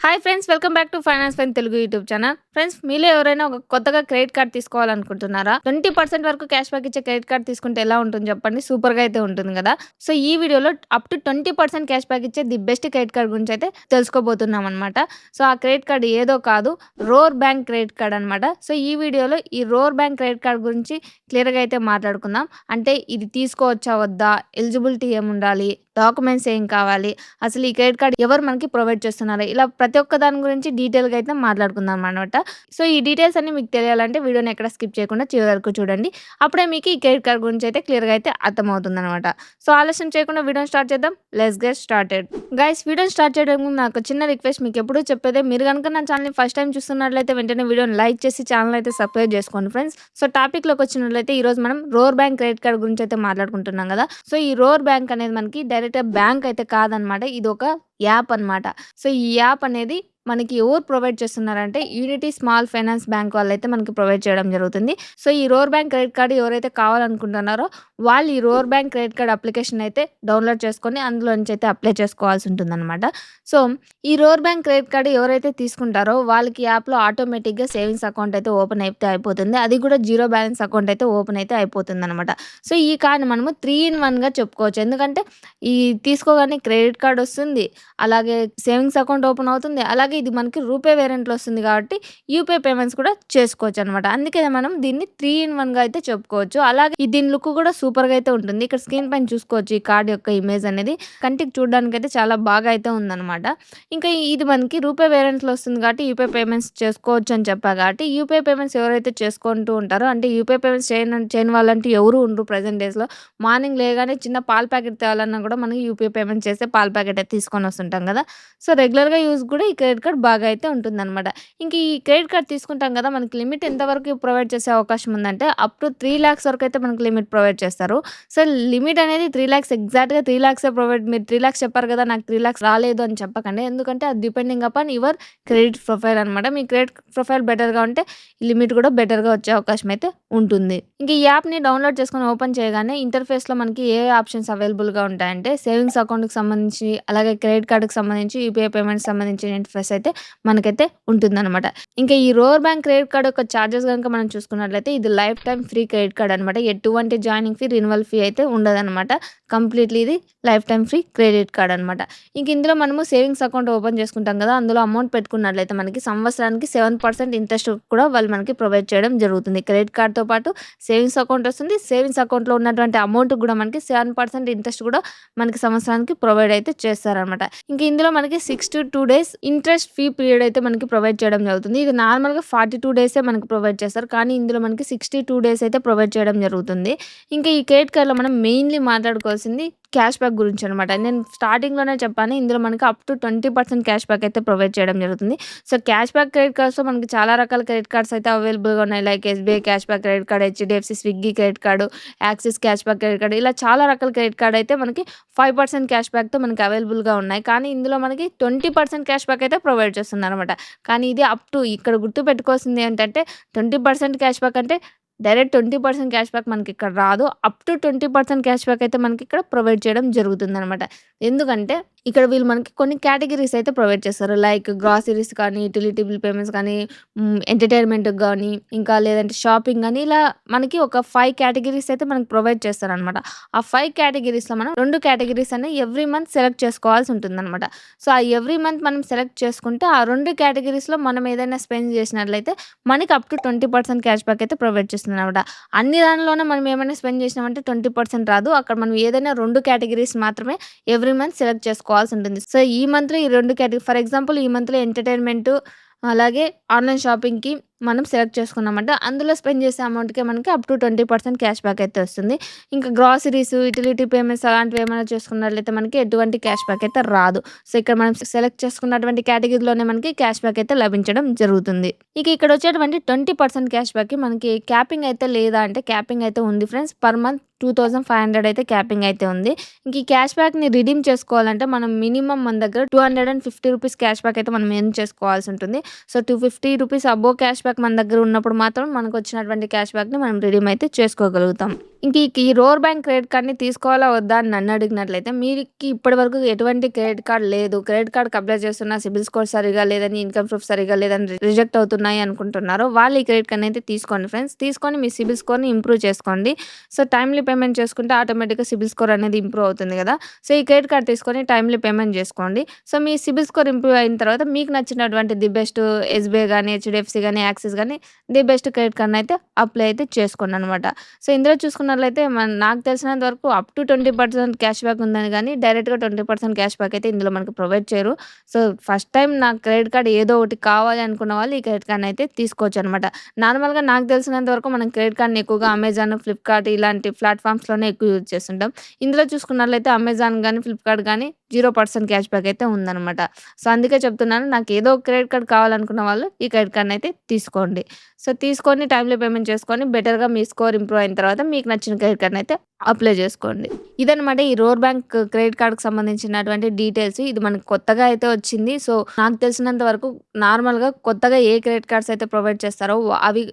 Hi friends, welcome back to finance friend Telugu YouTube channel. Friends, మీలో ఎవరైనా ఒక కొత్తగా క్రెడిట్ కార్డ్ తీసుకోవాలనుకుంటున్నారా? 20% వరకు క్యాష్ బ్యాక్ ఇచ్చే క్రెడిట్ కార్డ్ తీసుకుంటే ఎలా ఉంటుంది చెప్పండి? సూపర్‌గా అయితే ఉంటుంది కదా! సో, ఈ వీడియోలో అప్ టు 20% క్యాష్ బ్యాక్ ఇచ్చే ది బెస్ట్ క్రెడిట్ కార్డ్ గురించి అయితే తెలుసుకోబోతున్నామనమాట. సో, ఆ క్రెడిట్ కార్డ్ ఏదో కాదు, రోర్ బ్యాంక్ క్రెడిట్ కార్డ్ అనమాట. సో, ఈ వీడియోలో ఈ రోర్ బ్యాంక్ క్రెడిట్ కార్డ్ గురించి క్లియర్‌గా అయితే మాట్లాడుకుందాం. అంటే ఇది తీసుకోవచ్చా? వద్దా? ఎలిజిబిలిటీ ఏముండాలి? డాక్యుమెంట్స్ ఏం కావాలి? అసలు ఈ క్రెడిట్ కార్డ్ ఎవరు మనకి ప్రొవైడ్ చేస్తున్నారు? ఇలా ప్రతి ఒక్క దాని గురించి డీటెయిల్‌గా అయితే మాట్లాడుకుందాం అనమాట. సో, ఈ డీటెయిల్స్ అన్నీ మీకు తెలియాలంటే వీడియోని ఎక్కడ స్కిప్ చేయకుండా చివరి వరకు చూడండి. అప్పుడే మీకు ఈ క్రెడిట్ కార్డ్ గురించి అయితే క్లియర్‌గా అయితే అర్థమవుతుందనమాట. సో, ఆలస్యం చేయకుండా వీడియోని స్టార్ట్ చేద్దాం. Let's get started. గైస్, వీడియోని స్టార్ట్ చేయడానికి ముందు నాకు చిన్న రిక్వెస్ట్. మీకు ఎప్పుడూ చెప్పేదే, మీరు గనుక నా ఛానల్‌ని ఫస్ట్ టైమ్ చూస్తున్నట్లయితే వెంటనే వీడియోని లైక్ చేసి ఛానల్ అయితే సబ్స్క్రైబ్ చేసుకోండి ఫ్రెండ్స్. సో, టాపిక్‌లోకి వచ్చినట్లయితే ఈరోజు మనం రోర్ బ్యాంక్ క్రెడిట్ కార్డ్ గురించి అయితే మాట్లాడుకుంటున్నాం కదా! సో, ఈ రోర్ బ్యాంక్ అనేది మనకి డైరెక్ట్‌గా బ్యాంక్ అయితే కాదనమాట. ఇదొక యాప్ అనమాట. సో, ఈ యాప్ అనేది మనకి ఎవరు ప్రొవైడ్ చేస్తున్నారంటే యూనిటీ స్మాల్ ఫైనాన్స్ బ్యాంక్ వాళ్ళైతే మనకి ప్రొవైడ్ చేయడం జరుగుతుంది. సో, ఈ రోర్ బ్యాంక్ క్రెడిట్ కార్డ్ ఎవరైతే కావాలనుకుంటున్నారో వాళ్ళు ఈ roar bank credit card application అయితే డౌన్లోడ్ చేసుకొని అందులో నుంచి అయితే అప్లై చేసుకోవాల్సి ఉంటుందన్నమాట. సో, ఈ రోర్ బ్యాంక్ క్రెడిట్ కార్డ్ ఎవరైతే తీసుకుంటారో వాళ్ళకి యాప్‌లో ఆటోమేటిక్‌గా సేవింగ్స్ అకౌంట్ అయితే ఓపెన్ అయితే అయిపోతుంది. అది కూడా జీరో బ్యాలెన్స్ అకౌంట్ అయితే ఓపెన్ అయితే అయిపోతుందన్నమాట. సో, ఈ కార్డ్‌ని మనము 3 ఇన్ 1గా చెప్పుకోవచ్చు. ఎందుకంటే ఈ తీసుకోగానే క్రెడిట్ కార్డ్ వస్తుంది, అలాగే సేవింగ్స్ అకౌంట్ ఓపెన్ అవుతుంది, అలాగే ఇది మనకి రూపే వేరియంట్‌లో వస్తుంది కాబట్టి యూపీఐ పేమెంట్స్ కూడా చేసుకోవచ్చనమాట. అందుకే మనం దీన్ని 3 ఇన్ 1గా అయితే చెప్పుకోవచ్చు. అలాగే దీని లుక్ కూడా సూపర్‌గా అయితే ఉంటుంది. ఇక్కడ స్క్రీన్ పైన చూసుకోవచ్చు ఈ కార్డ్ యొక్క ఇమేజ్ అనేది. కంటికి చూడడానికైతే చాలా బాగా అయితే ఉందనమాట. ఇంకా ఇది మనకి రూపే వేరియంట్‌లో వస్తుంది కాబట్టి యూపీఐ పేమెంట్స్ చేసుకోవచ్చు అని చెప్పా కాబట్టి యూపీఐ పేమెంట్స్ ఎవరైతే చేసుకుంటూ ఉంటారో, అంటే యూపీఐ పేమెంట్స్ చేయని వాళ్ళంటూ ఎవరు ఉండరు ప్రెజెంట్ డేస్‌లో. మార్నింగ్ లేగానే చిన్న పాల ప్యాకెట్ తేవాలన్నా కూడా మనకి యూపీఐ పేమెంట్ చేస్తే పాల ప్యాకెట్ అయితే తీసుకొని వస్తుంటాం కదా! సో, రెగ్యులర్‌గా యూజ్ కూడా ఈ క్రెడిట్ కార్డ్ బాగా అయితే ఉంటుందనమాట. ఇంక ఈ క్రెడిట్ కార్డ్ తీసుకుంటాం కదా! మనకి లిమిట్ ఎంతవరకు ప్రొవైడ్ చేసే అవకాశం ఉందంటే అప్ టు 3,00,000 వరకు అయితే మనకి లిమిట్ ప్రొవైడ్ చేస్తారు. సో, లిమిట్ అనేది 3,00,000, ఎగ్జాక్ట్‌గా 3,00,000 ప్రొవైడ్. మీరు 3,00,000 చెప్పారు కదా! నాకు 3,00,000 రాలేదు అని చెప్పకండి. ఎందుకంటే అది depending upon your credit profile అనమాట. మీ క్రెడిట్ ప్రొఫైల్ బెటర్‌గా ఉంటే లిమిట్ కూడా బెటర్‌గా వచ్చే అవకాశం అయితే ఉంటుంది. ఇంక ఈ యాప్‌ని డౌన్‌లోడ్ చేసుకొని ఓపెన్ చేయగానే ఇంటర్ఫేస్‌లో మనకి ఏ ఆప్షన్స్ అవైలబుల్‌గా ఉంటాయంటే సేవింగ్స్ అకౌంట్‌కి సంబంధించి, అలాగే క్రెడిట్ కార్డ్‌కి సంబంధించి, యూపీఐ పేమెంట్స్ సంబంధించిన ఇంటర్ఫేస్ అయితే మనకైతే ఉంటుందన్నమాట. ఇంకా ఈ రోర్ బ్యాంక్ క్రెడిట్ కార్డ్ యొక్క చార్జెస్ గనుక మనం చూసుకున్నట్లయితే ఇది life time free credit card అనమాట. ఎటువంటి జాయినింగ్ ఫీ, రెన్యువల్ ఫీ అయితే ఉండదనమాట. కంప్లీట్‌లీ ఇది life time free credit card అనమాట. ఇంక ఇందులో మనము సేవింగ్స్ అకౌంట్ ఓపెన్ చేసుకుంటాం కదా! అందులో అమౌంట్ పెట్టుకున్నట్లయితే మనకి సంవత్సరానికి 7% ఇంట్రెస్ట్ కూడా వాళ్ళు మనకి ప్రొవైడ్ చేయడం జరుగుతుంది. క్రెడిట్ కార్డ్‌తో పాటు సేవింగ్స్ అకౌంట్ వస్తుంది. సేవింగ్స్ అకౌంట్‌లో ఉన్నటువంటి అమౌంట్ కూడా మనకి 7% ఇంట్రెస్ట్ కూడా మనకి సంవత్సరానికి ప్రొవైడ్ అయితే చేస్తారనమాట. ఇంక ఇందులో మనకి 6-2 డేస్ ఇంట్రెస్ట్ ఫ్రీ పీరియడ్ అయితే మనకి ప్రొవైడ్ చేయడం జరుగుతుంది. ఇది నార్మల్‌గా 42 డేసే మనకి ప్రొవైడ్ చేస్తారు. కానీ ఇందులో మనకి 62 డేస్ అయితే ప్రొవైడ్ చేయడం జరుగుతుంది. ఇంకా ఈ క్రెడిట్ కార్డ్‌లో మనం మెయిన్‌లీ మాట్లాడుకోవాల్సింది క్యాష్ బ్యాక్ గురించి అనమాట. నేను స్టార్టింగ్‌లోనే చెప్పాను. ఇందులో మనకి అప్ టు 20% క్యాష్ బ్యాక్ అయితే ప్రొవైడ్ చేయడం జరుగుతుంది. సో, క్యాష్ బ్యాక్ క్రెడిట్ కార్డ్స్‌లో మనకి చాలా రకాల క్రెడిట్ కార్డ్స్ అయితే అవైలబుల్‌గా ఉన్నాయి. Like SBI cash back credit card, HDFC Swiggy credit card, axis cash back credit card, ఇలా చాలా రకాల క్రెడిట్ కార్డ్ అయితే మనకి 5% క్యాష్ బ్యాక్‌తో మనకి అవైలబుల్‌గా ఉన్నాయి. కానీ ఇందులో మనకి 20% క్యాష్ బ్యాక్ అయితే ప్రొవైడ్ చేస్తున్నారనమాట. కానీ ఇది అప్ టు ఇక్కడ గుర్తుపెట్టుకోవాల్సింది ఏంటంటే 20% క్యాష్ బ్యాక్ అంటే డైరెక్ట్ 20% క్యాష్ బ్యాక్ మనకిక్కడ రాదు. అప్ టు 20% క్యాష్ బ్యాక్ అయితే మనకిక్కడ ప్రొవైడ్ చేయడం జరుగుతుందనమాట. ఎందుకంటే ఇక్కడ వీళ్ళు మనకి కొన్ని కేటగిరీస్ అయితే ప్రొవైడ్ చేస్తారు. లైక్ గ్రాసరీస్ కానీ, యుటిలిటీ బిల్ పేమెంట్స్ కానీ, ఎంటర్‌టైన్‌మెంట్‌కి గానీ, ఇంకా లేదంటే షాపింగ్ గానీ, ఇలా మనకి ఒక 5 కేటగిరీస్ అయితే మనకు ప్రొవైడ్ చేస్తారనమాట. ఆ 5 కేటగిరీస్‌లో మనం 2 కేటగిరీస్ అనేవి ఎవ్రీ మంత్ సెలెక్ట్ చేసుకోవాల్సి ఉంటుందనమాట. సో, ఆ ఎవ్రీ మంత్ మనం సెలెక్ట్ చేసుకుంటే ఆ 2 కేటగిరీస్‌లో మనం ఏదైనా స్పెండ్ చేసినట్లయితే మనకి అప్ టు 20% క్యాష్ బ్యాక్ అయితే ప్రొవైడ్ చేస్తుందనమాట. అన్ని దానిలోనే మనం ఏమైనా స్పెండ్ చేసినామంటే 20% రాదు. అక్కడ మనం ఏదైనా 2 కేటగిరీస్ మాత్రమే ఎవ్రీ మంత్ సెలెక్ట్ చేసుకోవాల్సుంటుంది. సో, ఈ మంత్‌లో ఈ 2 ఫర్ ఎగ్జాంపుల్ ఈ మంత్‌లో ఎంటర్‌టైన్‌మెంటు, అలాగే ఆన్‌లైన్ షాపింగ్‌కి మనం సెలెక్ట్ చేసుకున్నామంటే అందులో స్పెండ్ చేసే అమౌంట్‌కే మనకి అప్ టు 20% క్యాష్ బ్యాక్ అయితే వస్తుంది. ఇంకా గ్రాసరీస్, యుటిలిటీ పేమెంట్స్ అలాంటివి ఏమైనా చేసుకున్నట్లయితే మనకి ఎటువంటి క్యాష్ బ్యాక్ అయితే రాదు. సో, ఇక్కడ మనం సెలెక్ట్ చేసుకున్నటువంటి కేటగిరీలోనే మనకి క్యాష్ బ్యాక్ అయితే లభించడం జరుగుతుంది. ఇక ఇక్కడ వచ్చేటువంటి 20% క్యాష్ బ్యాక్‌కి మనకి క్యాపింగ్ అయితే లేదా అంటే క్యాపింగ్ అయితే ఉంది ఫ్రెండ్స్. పర్ మంత్ 2,500 అయితే క్యాపింగ్ అయితే ఉంది. ఇంక ఈ క్యాష్ బ్యాక్‌ని రిడీమ్ చేసుకోవాలంటే మనం మినిమమ్ మన దగ్గర రూ. 250 క్యాష్ బ్యాక్ అయితే మనం ఎర్న్ చేసుకోవాల్సి ఉంటుంది. సో, రూ. 250 అబోవ్ క్యాష్ బ్యాక్ మన దగ్గర ఉన్నప్పుడు మాత్రం మనకొచ్చినటువంటి క్యాష్ బ్యాక్‌ని మనం రిడీమ్ అయితే చేసుకోగలుగుతాం. ఇంక ఈ రోర్ బ్యాంక్ క్రెడిట్ కార్డ్‌ని తీసుకోవాలా వద్దా అని నన్నడిగినట్లయితే, మీరికి ఇప్పటివరకు ఎటువంటి క్రెడిట్ కార్డ్ లేదు. క్రెడిట్ కార్డ్‌కి అప్లై చేస్తున్నా సిబిల్ స్కోర్ సరిగ్గా లేదని, ఇన్‌కమ్ ప్రూఫ్ సరిగ్గా లేదని రిజెక్ట్ అవుతున్నాయి అనుకుంటున్నారో, వాళ్ళు ఈ క్రెడిట్ కార్డ్‌ని అయితే తీసుకోండి ఫ్రెండ్స్. తీసుకొని మీ సిబిల్ స్కోర్‌ని ఇంప్రూవ్ చేసుకోండి. సో, టైమ్‌లీ పేమెంట్ చేసుకుంటే ఆటోమేటిక్‌గా సిబిల్ స్కోర్ అనేది ఇంప్రూవ్ అవుతుంది గదా! సో, ఈ క్రెడిట్ కార్డ్ తీసుకొని టైమ్‌లీ పేమెంట్ జేసుకోండి. సో, మీ సిబిల్ స్కోర్ ఇంప్రూవ్ అయిన తర్వాత మీకు నచ్చినటువంటి ది బెస్ట్ ఎస్‌బీఐ గాని, హెచ్‌డీఎఫ్‌సీ గాని, యాక్సిస్ గాని ది బెస్ట్ క్రెడిట్ కార్డ్‌నయితే అప్లై అయితే చేసుకోండనమాట. సో, ఇందులో చూసుకున్నట్లయితే నాకు తెలిసినంత వరకు అప్ టు 20% క్యాష్ బ్యాక్ ఉందని గానీ, డైరెక్ట్‌గా 20% క్యాష్ బ్యాక్ అయితే ఇందులో మనకు ప్రొవైడ్ చేయరు. సో, ఫస్ట్ టైమ్ నాకు క్రెడిట్ కార్డ్ ఏదో ఒకటి కావాలి అనుకున్న వాళ్ళు ఈ క్రెడిట్ కార్డ్‌నయితే తీసుకోవచ్చనమాట. నార్మల్‌గా నాకు తెలిసినంత వరకు మనం క్రెడిట్ కార్డ్‌ని ఎక్కువగా అమెజాన్, ఫ్లిప్‌కార్ట్ ఇలాంటి ప్లాట్‌ఫామ్స్‌లోనే ఎక్కువ యూజ్ చేస్తుంటాం. ఇందులో చూసుకున్నట్లయితే అమెజాన్ గానీ, ఫ్లిప్‌కార్ట్ గానీ 0% క్యాష్ బ్యాక్ అయితే ఉందనమాట. సో, అందుకే చెప్తున్నాను నాకు ఏదో ఒక క్రెడిట్ కార్డ్ కావాలనుకున్న వాళ్ళు ఈ క్రెడిట్ కార్డ్‌నయితే తీసుకోండి. సో, తీసుకొని టైమ్‌లీ పేమెంట్ చేసుకొని బెటర్‌గా మీ స్కోర్ ఇంప్రూవ్ అయిన తర్వాత మీకు నచ్చిన క్రెడిట్ కార్డ్‌నయితే అప్లై చేసుకోండి. ఇదనమాట ఈ రోర్ బ్యాంక్ క్రెడిట్ కార్డ్‌కి సంబంధించినటువంటి డీటెయిల్స్. ఇది మనకు కొత్తగా అయితే వచ్చింది. సో, నాకు తెలిసినంత వరకు నార్మల్‌గా కొత్తగా ఏ క్రెడిట్ కార్డ్స్ అయితే ప్రొవైడ్ చేస్తారో అవి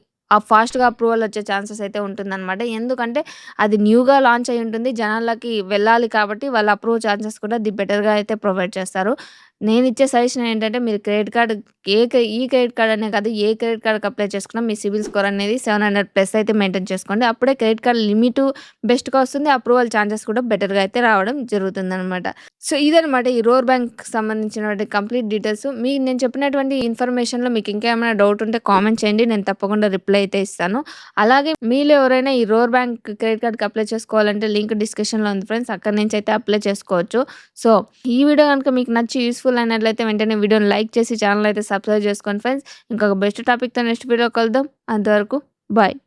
ఫాస్ట్‌గా అప్రూవల్ వచ్చే ఛాన్సెస్ అయితే ఉంటుందనమాట. ఎందుకంటే అది న్యూగా లాంచ్ అయ్యి ఉంటుంది. జనాలకి వెళ్ళాలి కాబట్టి వాళ్ళు అప్రూవ్ ఛాన్సెస్ కూడా బెటర్‌గా అయితే ప్రొవైడ్ చేస్తారు. నేనిచ్చే సజెషన్ ఏంటంటే మీరు క్రెడిట్ కార్డ్ ఈ క్రెడిట్ కార్డ్ అనే కాదు ఏ క్రెడిట్ కార్డ్‌కి అప్లై చేసుకున్నా మీ సిబిల్ స్కోర్ అనేది 700 ప్లస్ అయితే మెయింటైన్ చేసుకోండి. అప్పుడే క్రెడిట్ కార్డ్ లిమిటు బెస్ట్‌గా వస్తుంది. అప్రూవల్ ఛాన్సెస్ కూడా బెటర్‌గా అయితే రావడం జరుగుతుందనమాట. సో, ఇదనమాట ఈ రోర్ బ్యాంక్‌కి సంబంధించినటువంటి కంప్లీట్ డీటెయిల్స్. నేను చెప్పినటువంటి ఇన్ఫర్మేషన్‌లో మీకు ఇంకా ఏమైనా డౌట్ ఉంటే కామెంట్ చేయండి. నేను తప్పకుండా రిప్లై అయితే ఇస్తాను. అలాగే మీలో ఎవరైనా ఈ రోర్ బ్యాంక్ క్రెడిట్ కార్డ్‌కి అప్లై చేసుకోవాలంటే లింక్ డిస్క్రిప్షన్‌లో ఉంది ఫ్రెండ్స్. అక్కడి నుంచి అయితే అప్లై చేసుకోవచ్చు. సో, ఈ వీడియో గనుక మీకు నచ్చి యూజ్‌ఫుల్ అయినట్లయితే వెంటనే వీడియోని లైక్ చేసి ఛానెల్ అయితే సబ్స్క్రైబ్ చేసుకోండి ఫ్రెండ్స్. ఇంకొక బెస్ట్ టాపిక్‌తో నెక్స్ట్ వీడియోలో కలుద్దాం. అంతవరకు బాయ్.